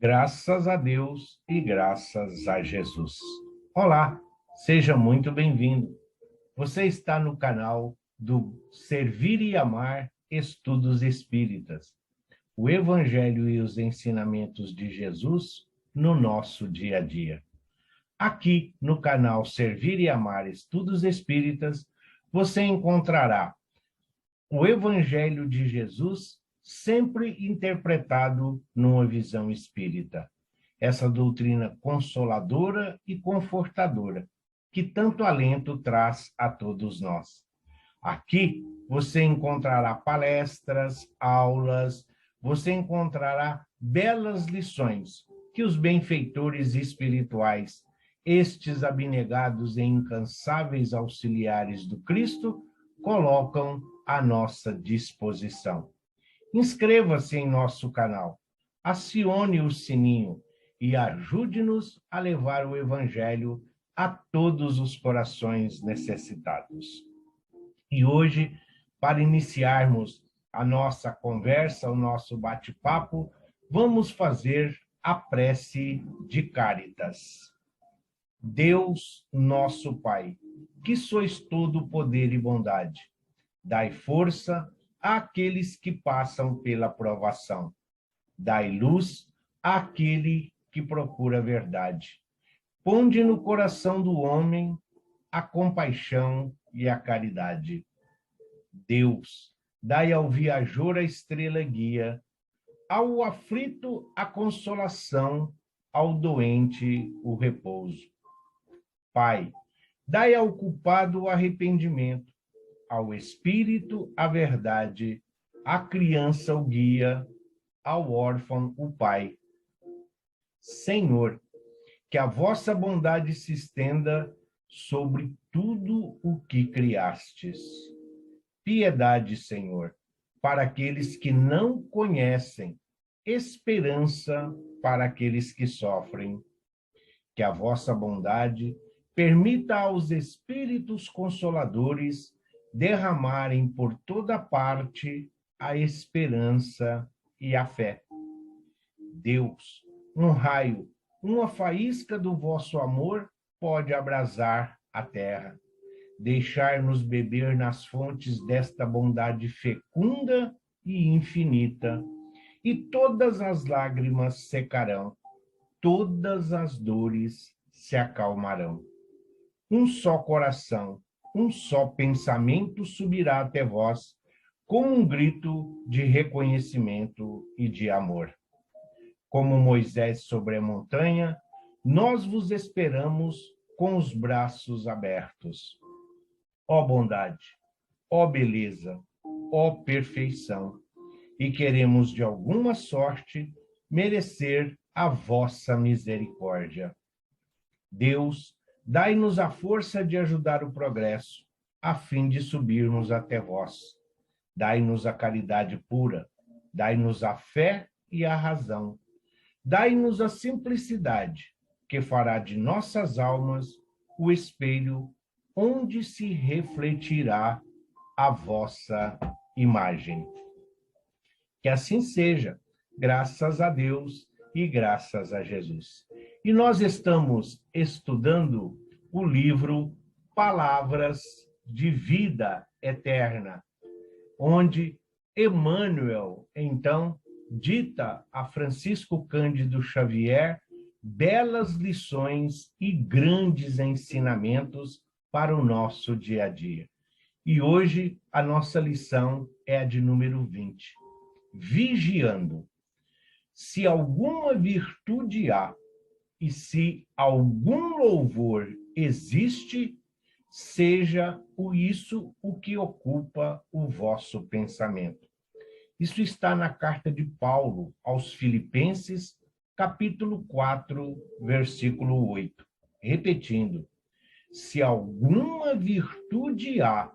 Graças a Deus e graças a Jesus. Olá, seja muito bem-vindo. Você está no canal do Servir e Amar Estudos Espíritas, o Evangelho e os ensinamentos de Jesus no nosso dia a dia. Aqui no canal Servir e Amar Estudos Espíritas, você encontrará o Evangelho de Jesus sempre interpretado numa visão espírita. Essa doutrina consoladora e confortadora, que tanto alento traz a todos nós. Aqui você encontrará palestras, aulas, você encontrará belas lições que os benfeitores espirituais, estes abnegados e incansáveis auxiliares do Cristo, colocam à nossa disposição. Inscreva-se em nosso canal, acione o sininho e ajude-nos a levar o Evangelho a todos os corações necessitados. E hoje, para iniciarmos a nossa conversa, o nosso bate-papo, vamos fazer a prece de Cáritas. Deus, nosso Pai, que sois todo poder e bondade, dai força àqueles que passam pela provação. Dai luz àquele que procura a verdade. Ponde no coração do homem a compaixão e a caridade. Deus, dai ao viajor a estrela guia, ao aflito a consolação, ao doente o repouso. Pai, dai ao culpado o arrependimento, ao espírito a verdade, à criança o guia, ao órfão o pai. Senhor, que a vossa bondade se estenda sobre tudo o que criastes. Piedade, Senhor, para aqueles que não conhecem, esperança para aqueles que sofrem. Que a vossa bondade permita aos espíritos consoladores derramarem por toda parte a esperança e a fé. Deus, um raio, uma faísca do vosso amor pode abrasar a terra, deixar-nos beber nas fontes desta bondade fecunda e infinita, e todas as lágrimas secarão, todas as dores se acalmarão. Um só coração, um só pensamento subirá até vós, com um grito de reconhecimento e de amor. Como Moisés sobre a montanha, nós vos esperamos com os braços abertos. Ó bondade, ó beleza, ó perfeição, e queremos de alguma sorte merecer a vossa misericórdia. Deus, dai-nos a força de ajudar o progresso, a fim de subirmos até vós. Dai-nos a caridade pura, dai-nos a fé e a razão. Dai-nos a simplicidade, que fará de nossas almas o espelho onde se refletirá a vossa imagem. Que assim seja, graças a Deus e graças a Jesus. E nós estamos estudando o livro Palavras de Vida Eterna, onde Emmanuel, então, dita a Francisco Cândido Xavier belas lições e grandes ensinamentos para o nosso dia a dia. E hoje a nossa lição é a de número 20. Vigiando. Se alguma virtude há e se algum louvor existe, seja isso o que ocupa o vosso pensamento. Isso está na carta de Paulo aos Filipenses, capítulo 4, versículo 8. Repetindo, se alguma virtude há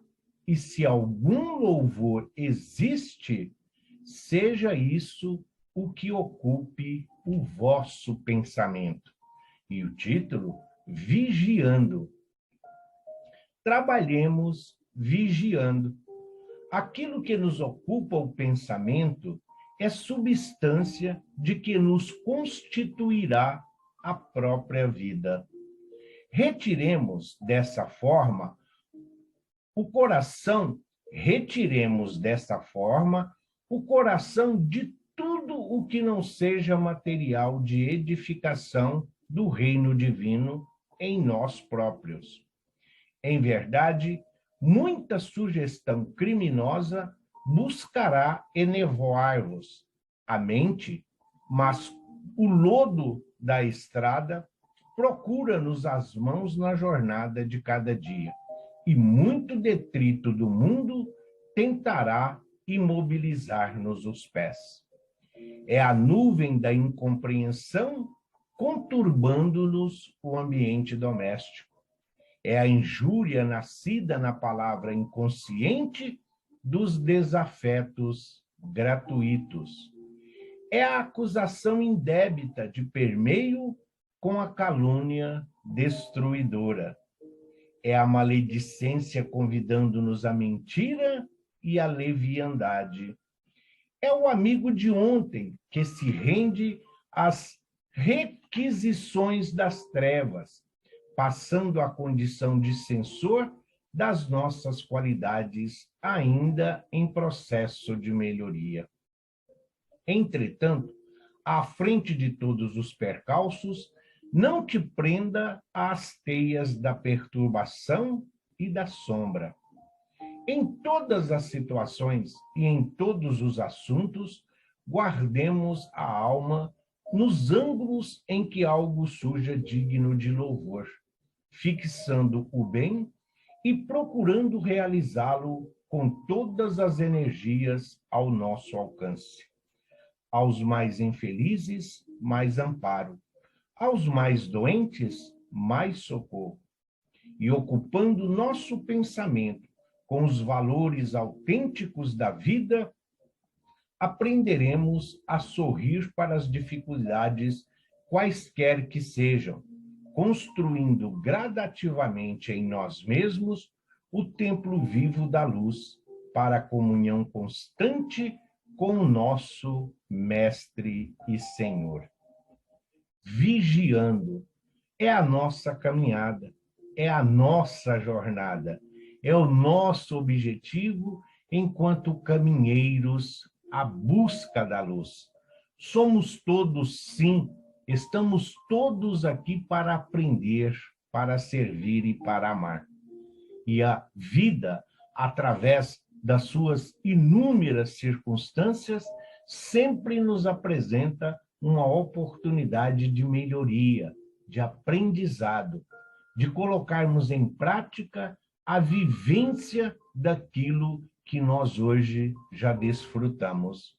e se algum louvor existe, seja isso o que ocupe o vosso pensamento. E o título, Vigiando. Trabalhemos vigiando. Aquilo que nos ocupa o pensamento é substância de que nos constituirá a própria vida. Retiremos dessa forma o coração, retiremos dessa forma o coração de tudo o que não seja material de edificação do reino divino em nós próprios. Em verdade, muita sugestão criminosa buscará enevoar-vos a mente, mas o lodo da estrada procura-nos as mãos na jornada de cada dia, e muito detrito do mundo tentará imobilizar-nos os pés. É a nuvem da incompreensão conturbando-nos o ambiente doméstico. É a injúria nascida na palavra inconsciente dos desafetos gratuitos. É a acusação indébita de permeio com a calúnia destruidora. É a maledicência convidando-nos à mentira e à leviandade. É o amigo de ontem que se rende às requisições das trevas, passando a condição de censor das nossas qualidades ainda em processo de melhoria. Entretanto, à frente de todos os percalços, não te prenda às teias da perturbação e da sombra. Em todas as situações e em todos os assuntos, guardemos a alma nos ângulos em que algo surja digno de louvor, fixando o bem e procurando realizá-lo com todas as energias ao nosso alcance. Aos mais infelizes, mais amparo. Aos mais doentes, mais socorro. E ocupando nosso pensamento com os valores autênticos da vida, aprenderemos a sorrir para as dificuldades, quaisquer que sejam, construindo gradativamente em nós mesmos o templo vivo da luz para a comunhão constante com o nosso Mestre e Senhor. Vigiando é a nossa caminhada, é a nossa jornada, é o nosso objetivo enquanto caminheiros à busca da luz. Somos todos, sim, estamos todos aqui para aprender, para servir e para amar. E a vida, através das suas inúmeras circunstâncias, sempre nos apresenta uma oportunidade de melhoria, de aprendizado, de colocarmos em prática a vivência daquilo que nós hoje já desfrutamos.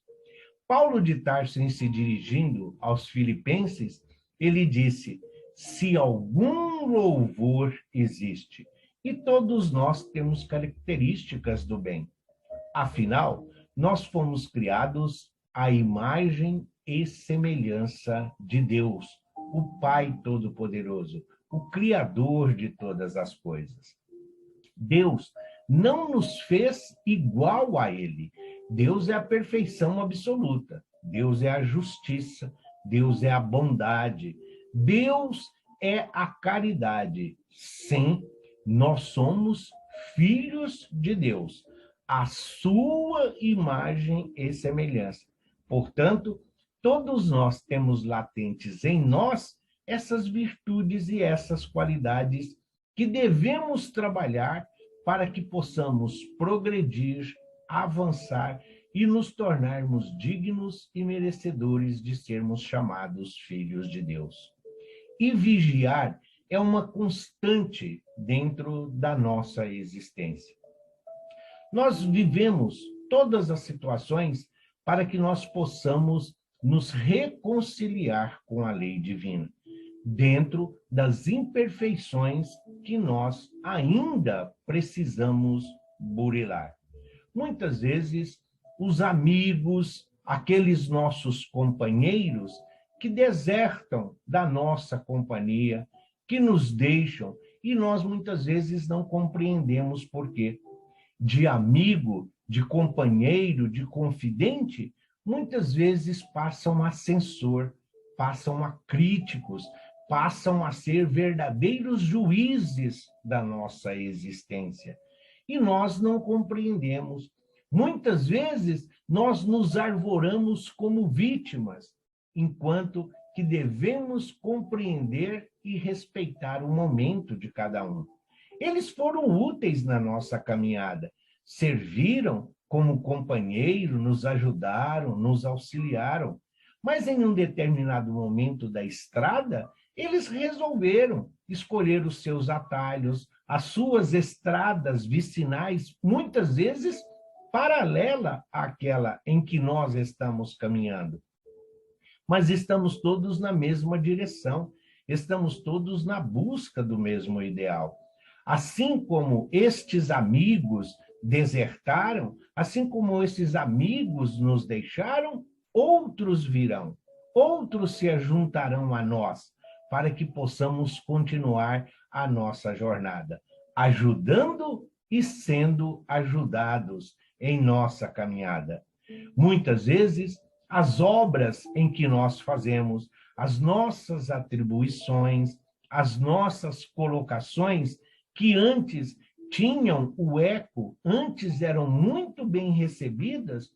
Paulo de Tarso, em se dirigindo aos filipenses, ele disse: se algum louvor existe, e todos nós temos características do bem. Afinal, nós fomos criados à imagem e semelhança de Deus, o Pai Todo-Poderoso, o Criador de todas as coisas. Deus não nos fez igual a Ele. Deus é a perfeição absoluta. Deus é a justiça. Deus é a bondade. Deus é a caridade. Sim, nós somos filhos de Deus, a sua imagem e semelhança. Portanto, todos nós temos latentes em nós essas virtudes e essas qualidades que devemos trabalhar para que possamos progredir, avançar e nos tornarmos dignos e merecedores de sermos chamados filhos de Deus. E vigiar é uma constante dentro da nossa existência. Nós vivemos todas as situações para que nós possamos nos reconciliar com a lei divina, dentro das imperfeições que nós ainda precisamos burilar. Muitas vezes, os amigos, aqueles nossos companheiros que desertam da nossa companhia, que nos deixam, e nós muitas vezes não compreendemos por quê. De amigo, de companheiro, de confidente, muitas vezes passam a censor, passam a críticos, passam a ser verdadeiros juízes da nossa existência. E nós não compreendemos. Muitas vezes, nós nos arvoramos como vítimas, enquanto que devemos compreender e respeitar o momento de cada um. Eles foram úteis na nossa caminhada, serviram como companheiro, nos ajudaram, nos auxiliaram. Mas em um determinado momento da estrada, eles resolveram escolher os seus atalhos, as suas estradas vicinais, muitas vezes paralela àquela em que nós estamos caminhando. Mas estamos todos na mesma direção, estamos todos na busca do mesmo ideal. Assim como estes amigos desertaram, assim como esses amigos nos deixaram, outros virão, outros se juntarão a nós, para que possamos continuar a nossa jornada, ajudando e sendo ajudados em nossa caminhada. Muitas vezes, as obras em que nós fazemos, as nossas atribuições, as nossas colocações, que antes tinham o eco, antes eram muito bem recebidas,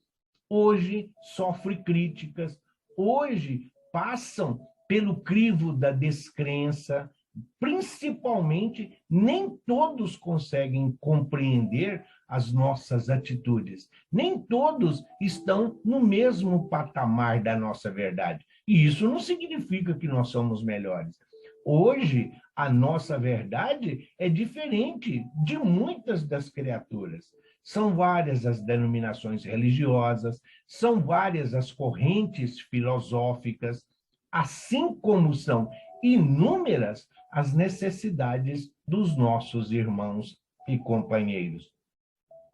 hoje sofrem críticas, hoje passam pelo crivo da descrença, principalmente, nem todos conseguem compreender as nossas atitudes, nem todos estão no mesmo patamar da nossa verdade. E isso não significa que nós somos melhores. Hoje, a nossa verdade é diferente de muitas das criaturas. São várias as denominações religiosas, são várias as correntes filosóficas, assim como são inúmeras as necessidades dos nossos irmãos e companheiros.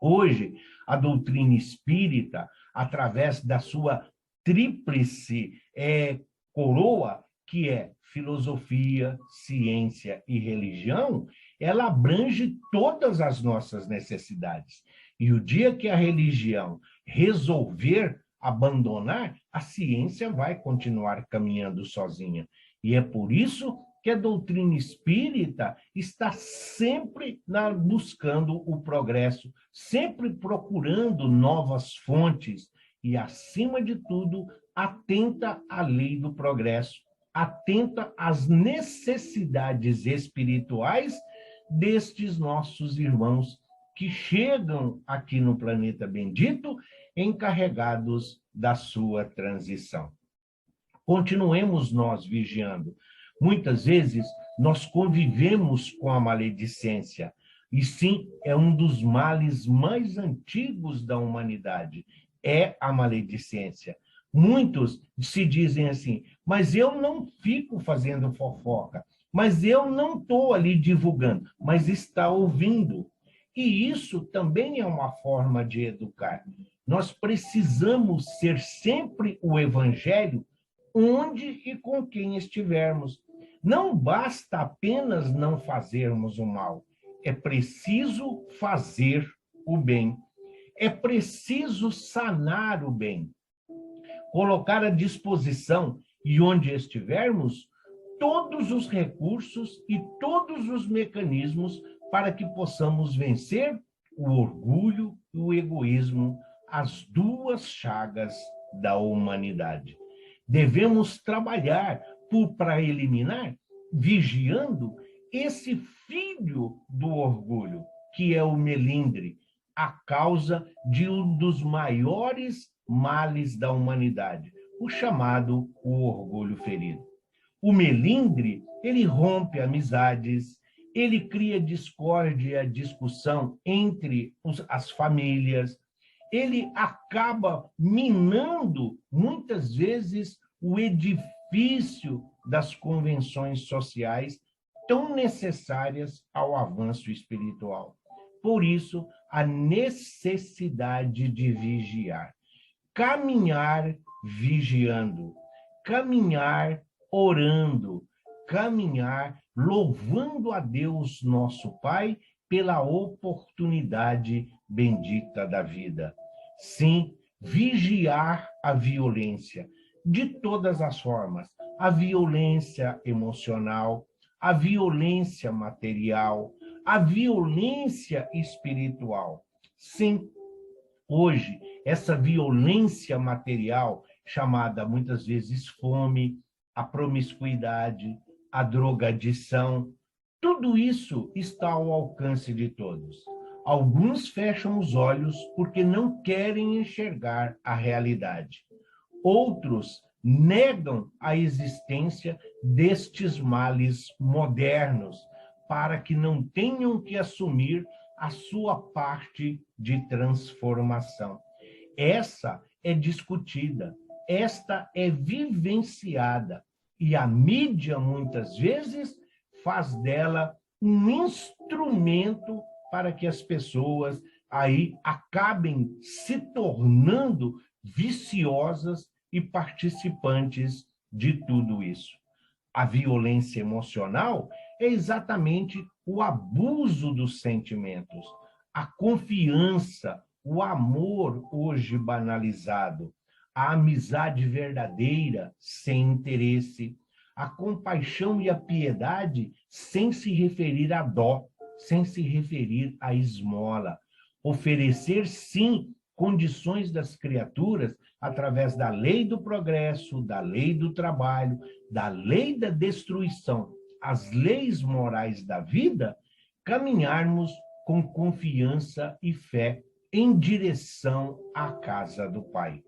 Hoje, a doutrina espírita, através da sua tríplice coroa, que é filosofia, ciência e religião, ela abrange todas as nossas necessidades. E o dia que a religião resolver abandonar, a ciência vai continuar caminhando sozinha. E é por isso que a doutrina espírita está sempre buscando o progresso, sempre procurando novas fontes e, acima de tudo, atenta à lei do progresso, atenta às necessidades espirituais destes nossos irmãos que chegam aqui no planeta bendito encarregados da sua transição. Continuemos nós vigiando. Muitas vezes nós convivemos com a maledicência, e sim, é um dos males mais antigos da humanidade, é a maledicência. Muitos se dizem assim, mas eu não fico fazendo fofoca, mas eu não estou ali divulgando, mas está ouvindo. E isso também é uma forma de educar. Nós precisamos ser sempre o evangelho onde e com quem estivermos. Não basta apenas não fazermos o mal, é preciso fazer o bem. É preciso sanar o bem. Colocar à disposição, e onde estivermos, todos os recursos e todos os mecanismos para que possamos vencer o orgulho e o egoísmo, as duas chagas da humanidade. Devemos trabalhar para eliminar, vigiando, esse filho do orgulho, que é o melindre, a causa de um dos maiores males da humanidade, o chamado o orgulho ferido. O melindre, ele rompe amizades, ele cria discórdia, discussão entre as famílias, ele acaba minando, muitas vezes, o edifício das convenções sociais tão necessárias ao avanço espiritual. Por isso, a necessidade de vigiar. Caminhar vigiando, caminhar orando, caminhar louvando a Deus, nosso Pai, pela oportunidade bendita da vida. Sim, vigiar a violência de todas as formas, a violência emocional, a violência material, a violência espiritual. Sim, hoje, essa violência material, chamada muitas vezes fome, a promiscuidade, a drogadição, tudo isso está ao alcance de todos. Alguns fecham os olhos porque não querem enxergar a realidade. Outros negam a existência destes males modernos para que não tenham que assumir a sua parte de transformação. Essa é discutida, esta é vivenciada, e a mídia, muitas vezes, faz dela um instrumento para que as pessoas aí acabem se tornando viciosas e participantes de tudo isso. A violência emocional é exatamente o abuso dos sentimentos, a confiança, o amor hoje banalizado, a amizade verdadeira sem interesse, a compaixão e a piedade sem se referir à dó, sem se referir à esmola. Oferecer, sim, condições das criaturas através da lei do progresso, da lei do trabalho, da lei da destruição, as leis morais da vida, caminharmos com confiança e fé em direção à casa do Pai.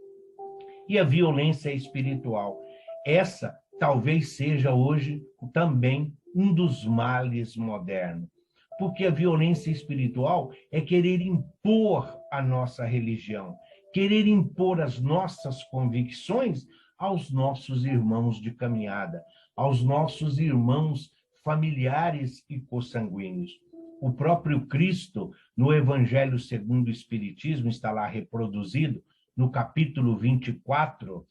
E a violência espiritual, essa talvez seja hoje também um dos males modernos, porque a violência espiritual é querer impor a nossa religião, querer impor as nossas convicções aos nossos irmãos de caminhada, aos nossos irmãos familiares e consanguíneos. O próprio Cristo, no Evangelho segundo o Espiritismo, está lá reproduzido, no capítulo 24,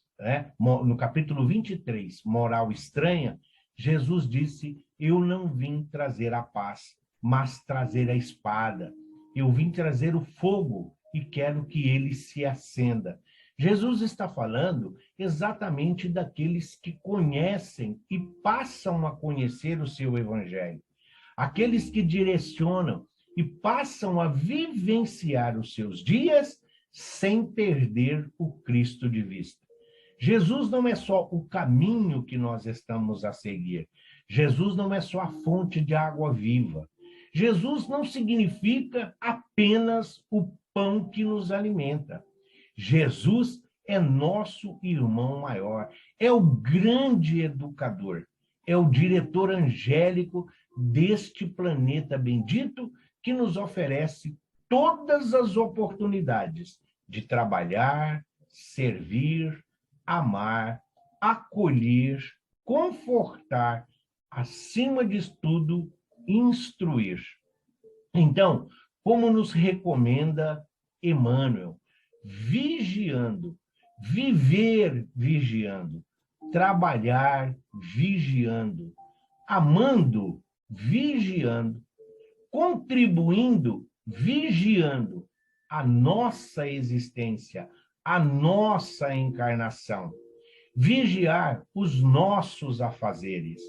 no capítulo 23, Moral Estranha, Jesus disse: eu não vim trazer a paz, mas trazer a espada. Eu vim trazer o fogo e quero que ele se acenda. Jesus está falando exatamente daqueles que conhecem e passam a conhecer o seu evangelho. Aqueles que direcionam e passam a vivenciar os seus dias sem perder o Cristo de vista. Jesus não é só o caminho que nós estamos a seguir. Jesus não é só a fonte de água viva. Jesus não significa apenas o pão que nos alimenta. Jesus é nosso irmão maior, é o grande educador, é o diretor angélico deste planeta bendito que nos oferece todas as oportunidades de trabalhar, servir, amar, acolher, confortar, acima de tudo, instruir. Então, como nos recomenda Emmanuel, vigiando, viver vigiando, trabalhar vigiando, amando vigiando, contribuindo vigiando a nossa existência, a nossa encarnação, vigiar os nossos afazeres.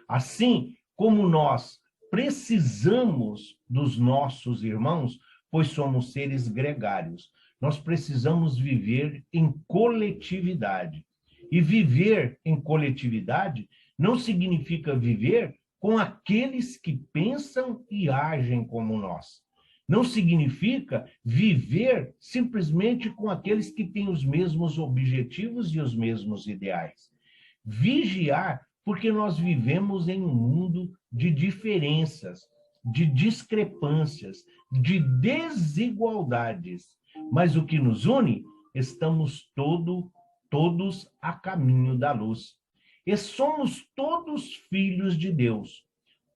Assim como nós precisamos dos nossos irmãos, pois somos seres gregários. Nós precisamos viver em coletividade. E viver em coletividade não significa viver com aqueles que pensam e agem como nós. Não significa viver simplesmente com aqueles que têm os mesmos objetivos e os mesmos ideais. Vigiar, porque nós vivemos em um mundo de diferenças, de discrepâncias, de desigualdades. Mas o que nos une, estamos todos a caminho da luz. E somos todos filhos de Deus,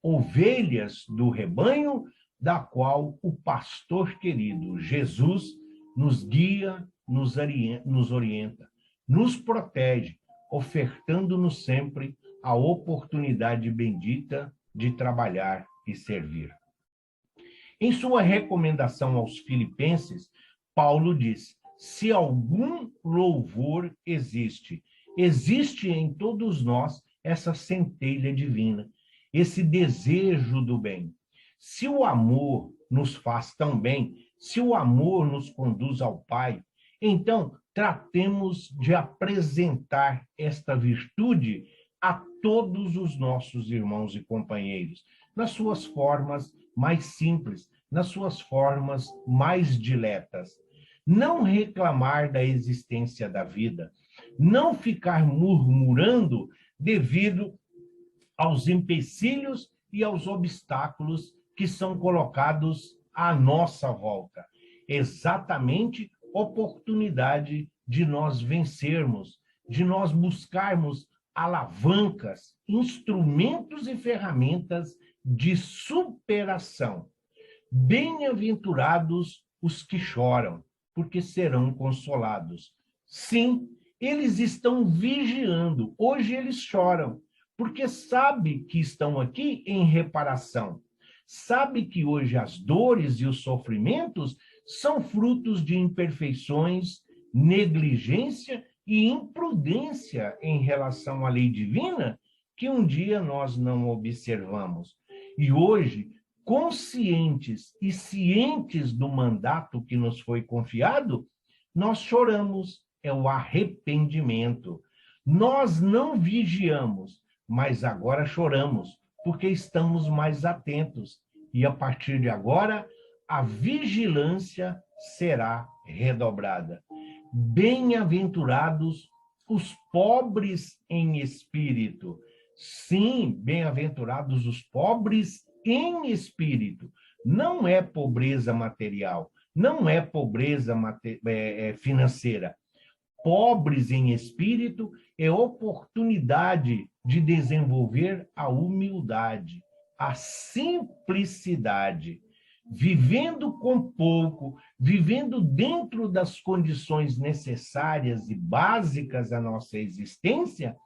ovelhas do rebanho, da qual o pastor querido Jesus nos guia, nos orienta, nos protege, ofertando-nos sempre a oportunidade bendita de trabalhar e servir. Em sua recomendação aos filipenses, Paulo diz: se algum louvor existe. Existe em todos nós essa centelha divina, esse desejo do bem. Se o amor nos faz tão bem, se o amor nos conduz ao Pai, então tratemos de apresentar esta virtude a todos os nossos irmãos e companheiros, nas suas formas mais simples, nas suas formas mais diletas. Não reclamar da existência da vida, não ficar murmurando devido aos empecilhos e aos obstáculos que são colocados à nossa volta. Exatamente oportunidade de nós vencermos, de nós buscarmos alavancas, instrumentos e ferramentas de superação. Bem-aventurados os que choram, porque serão consolados. Sim, eles estão vigiando. Hoje eles choram, porque sabe que estão aqui em reparação. Sabe que hoje as dores e os sofrimentos são frutos de imperfeições, negligência e imprudência em relação à lei divina que um dia nós não observamos. E hoje, conscientes e cientes do mandato que nos foi confiado, nós choramos, é o arrependimento. Nós não vigiamos, mas agora choramos, porque estamos mais atentos. E a partir de agora, a vigilância será redobrada. Bem-aventurados os pobres em espírito. Sim, bem-aventurados os pobres em espírito. Não é pobreza material, não é pobreza financeira. Pobres em espírito é oportunidade de desenvolver a humildade, a simplicidade, vivendo com pouco, vivendo dentro das condições necessárias e básicas à nossa existência,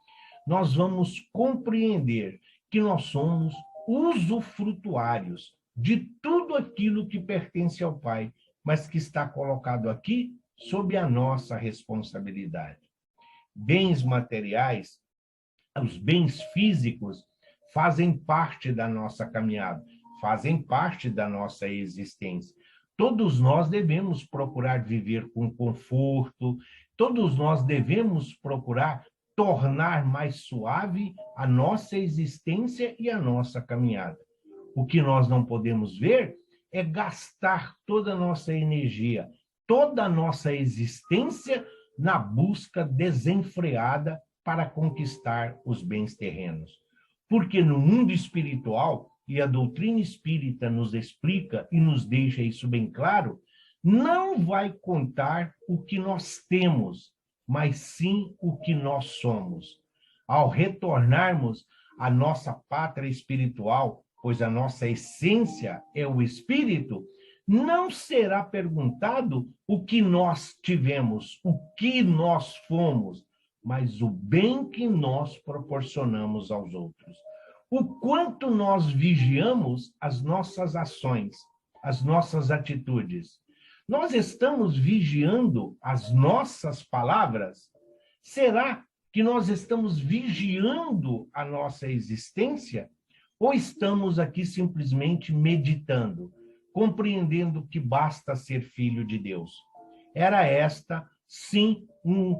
nós vamos compreender que nós somos usufrutuários de tudo aquilo que pertence ao Pai, mas que está colocado aqui sob a nossa responsabilidade. Bens materiais, os bens físicos, fazem parte da nossa caminhada, fazem parte da nossa existência. Todos nós devemos procurar viver com conforto, todos nós devemos procurar tornar mais suave a nossa existência e a nossa caminhada. O que nós não podemos ver é gastar toda a nossa energia, toda a nossa existência na busca desenfreada para conquistar os bens terrenos. Porque no mundo espiritual, e a doutrina espírita nos explica e nos deixa isso bem claro, não vai contar o que nós temos, mas sim o que nós somos. Ao retornarmos à nossa pátria espiritual, pois a nossa essência é o espírito, não será perguntado o que nós tivemos, o que nós fomos, mas o bem que nós proporcionamos aos outros. O quanto nós vigiamos as nossas ações, as nossas atitudes. Nós estamos vigiando as nossas palavras? Será que nós estamos vigiando a nossa existência? Ou estamos aqui simplesmente meditando, compreendendo que basta ser filho de Deus? Era esta, sim,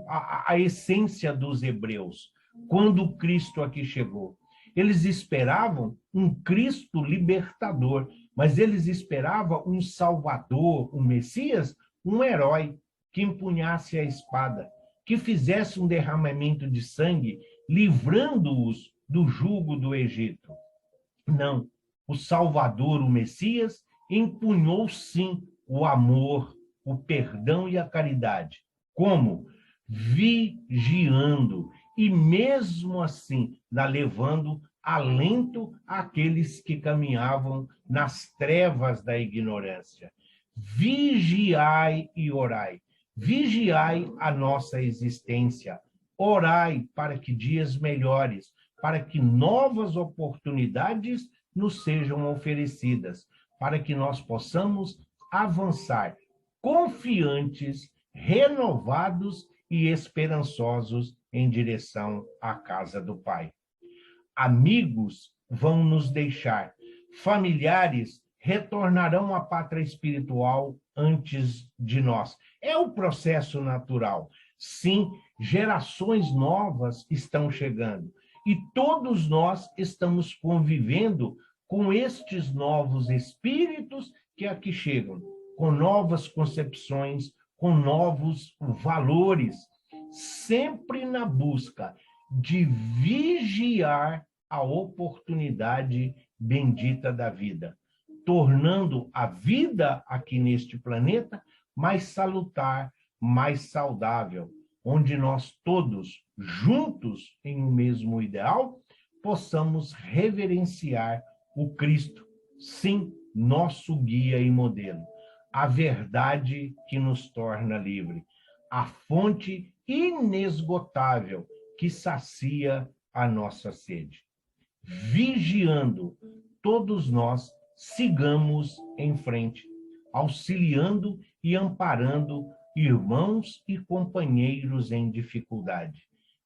a essência dos hebreus, quando Cristo aqui chegou. Eles esperavam um Cristo libertador, mas eles esperavam um Salvador, um Messias, um herói que empunhasse a espada, que fizesse um derramamento de sangue, livrando-os do jugo do Egito. Não, o Salvador, o Messias, empunhou sim o amor, o perdão e a caridade. Como? Vigiando, e mesmo assim, levando alento àqueles que caminhavam nas trevas da ignorância. Vigiai e orai. Vigiai a nossa existência. Orai para que dias melhores, para que novas oportunidades nos sejam oferecidas, para que nós possamos avançar confiantes, renovados e esperançosos em direção à casa do Pai. Amigos vão nos deixar, familiares retornarão à pátria espiritual antes de nós. É o processo natural. Sim, gerações novas estão chegando e todos nós estamos convivendo com estes novos espíritos que aqui chegam, com novas concepções, com novos valores, sempre na busca de vigiar a oportunidade bendita da vida, tornando a vida aqui neste planeta mais salutar, mais saudável, onde nós todos, juntos em um mesmo ideal, possamos reverenciar o Cristo, sim, nosso guia e modelo, a verdade que nos torna livre, a fonte inesgotável que sacia a nossa sede. Vigiando, todos nós sigamos em frente, auxiliando e amparando irmãos e companheiros em dificuldade,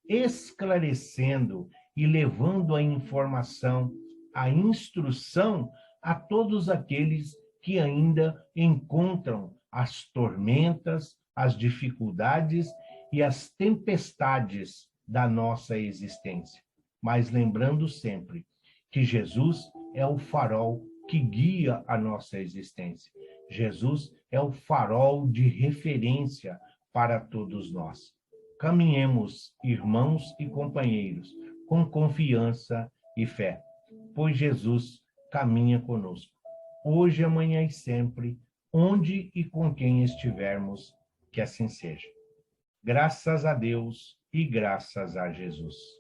esclarecendo e levando a informação, a instrução a todos aqueles que ainda encontram as tormentas, as dificuldades e as tempestades da nossa existência. Mas lembrando sempre que Jesus é o farol que guia a nossa existência. Jesus é o farol de referência para todos nós. Caminhemos, irmãos e companheiros, com confiança e fé, pois Jesus caminha conosco, hoje, amanhã e sempre, onde e com quem estivermos, que assim seja. Graças a Deus e graças a Jesus.